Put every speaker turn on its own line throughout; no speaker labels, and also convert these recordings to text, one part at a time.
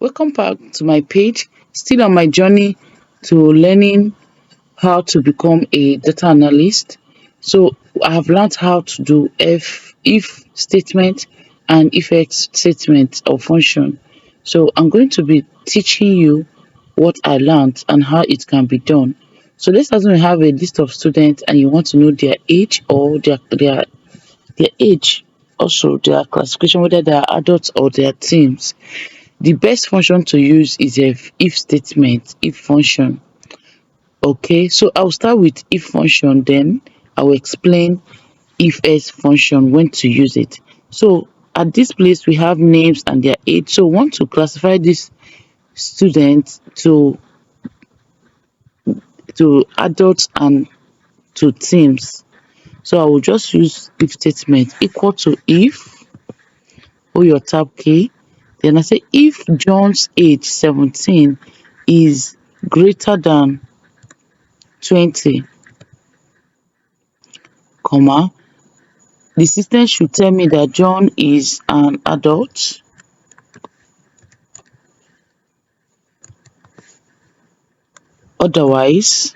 Welcome back to my page. Still on my journey to learning how to become a data analyst. So I have learned how to do if statement and if else statement or function. So I'm going to be teaching you what I learned and how it can be done. So let's assume you have a list of students and you want to know their age or their age, also their classification, whether they are adults or they are teens. The best function to use is a if statement, if function. Okay, so I'll start with if function, then I will explain if else function, when to use it. So at this place we have names and their age. So we want to classify these students to adults and to teens. So I will just use if statement equal to if, hold your tab key, then I say if John's age 17 is greater than 20, comma, the system should tell me that John is an adult, otherwise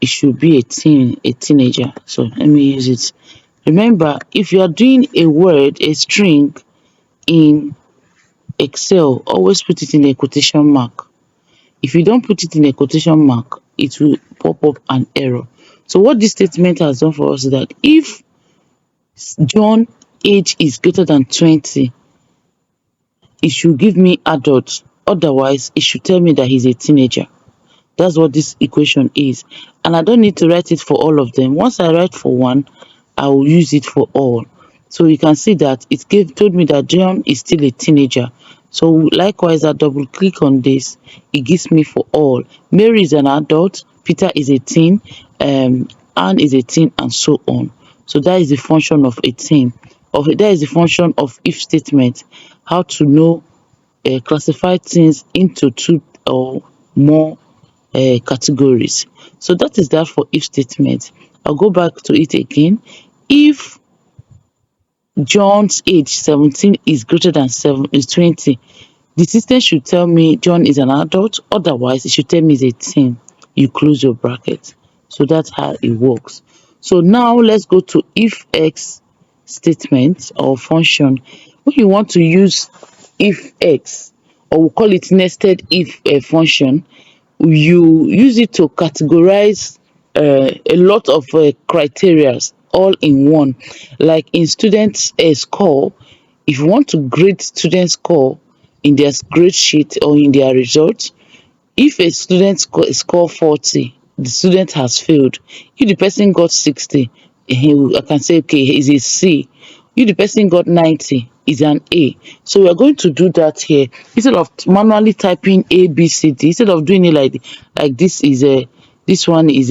it should be a teenager. So let me use it. Remember, if you are doing a word, a string in Excel, always put it in a quotation mark. If you don't put it in a quotation mark, it will pop up an error. So what this statement has done for us is that if John age is greater than 20, it should give me adult, otherwise it should tell me that he's a teenager. That's what this equation is, and I don't need to write it for all of them. Once I write for one, I will use it for all. So you can see that it told me that John is still a teenager. So likewise, I double click on this, it gives me for all. Mary is an adult, Peter is a teen, Anne is a teen, and so on. So that is the function of a teen. That is the function of if statement. How to know, classify things into two or more categories. So that is that for if statement. I'll go back to it again. If John's age 17 is greater than 20, the system should tell me John is an adult, otherwise it should tell me he's a teen. You close your bracket. So that's how it works. So now let's go to if x statement or function. When you want to use if x, or we'll call it nested if function, you use it to categorize a lot of criteria all in one. Like in students score, if you want to grade student score in their grade sheet or in their results, if a student score 40, the student has failed. If the person got 60, I can say okay, he's a C. If the person got 90, is an A. So we are going to do that here. Instead of manually typing A, B, C, D, instead of doing it like this is a, this one is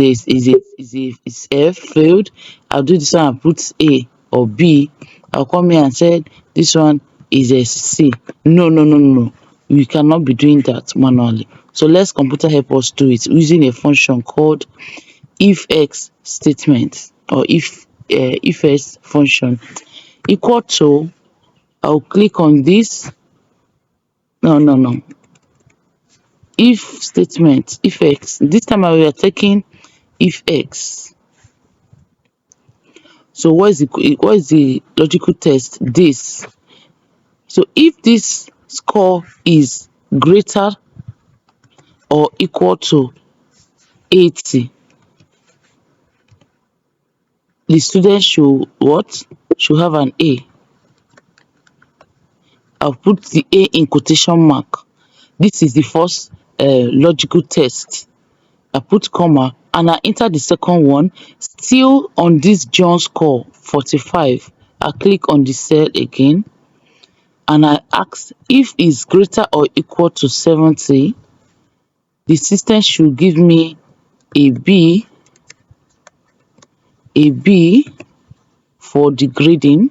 F failed. I'll do this one and put A or B. I'll come here and say this one is a C. No. We cannot be doing that manually. So let's computer help us do it using a function called if x statement, or if else function. Equal to, I'll click on this. No. If statement, if x. This time we are taking if x. So what is the logical test? This. So if this score is greater or equal to 80, the student should what? Should have an A. I'll put the A in quotation mark. This is the first logical test. I put comma and I enter the second one. Still on this John score 45, I click on the cell again and I ask if it's greater or equal to 70, the system should give me a B for the grading.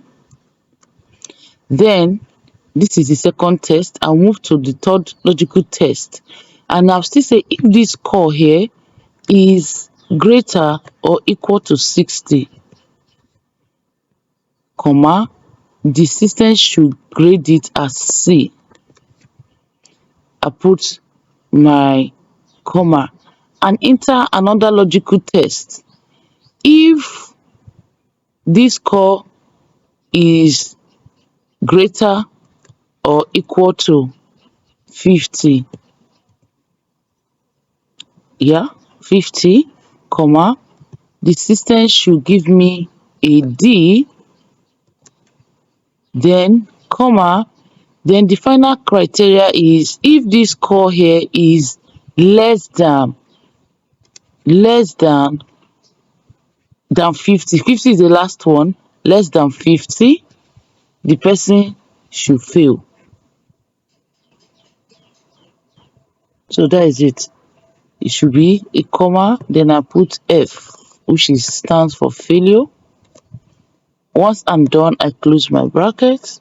Then this is the second test. I'll move to the third logical test and I'll still say if this score here is greater or equal to 60, comma, the system should grade it as C. I put my comma and enter another logical test. If this score is greater or equal to 50, yeah, 50, comma, the system should give me a D, then comma, then the final criteria is if this score here is less than less than 50. 50 is the last one. Less than 50, the person should fail. So that is it. It should be a comma, then I put F, which is stands for failure. Once I'm done, I close my bracket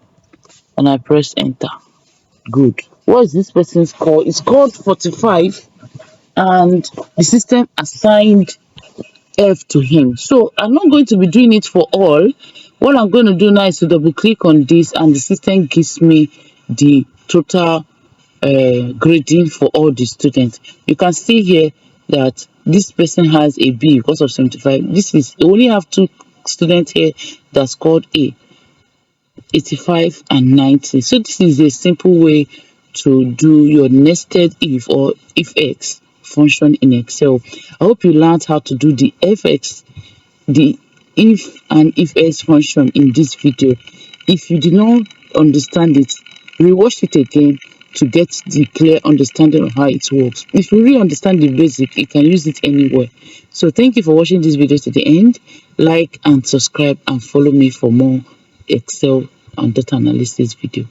and I press enter. Good. What is this person's score? It's called 45, and the system assigned F to him. So I'm not going to be doing it for all. What I'm going to do now is to double click on this, and the system gives me the total grading for all the students. You can see here that this person has a B because of 75. This is, you only have two students here that scored A, 85 and 90. So this is a simple way to do your nested if or if X function in Excel. I hope you learned how to do the FX, the if and if else function in this video. If you did not understand it, rewatch it again to get the clear understanding of how it works. If you really understand the basic, you can use it anywhere. So thank you for watching this video to the end. Like and subscribe and follow me for more Excel and data analysis video.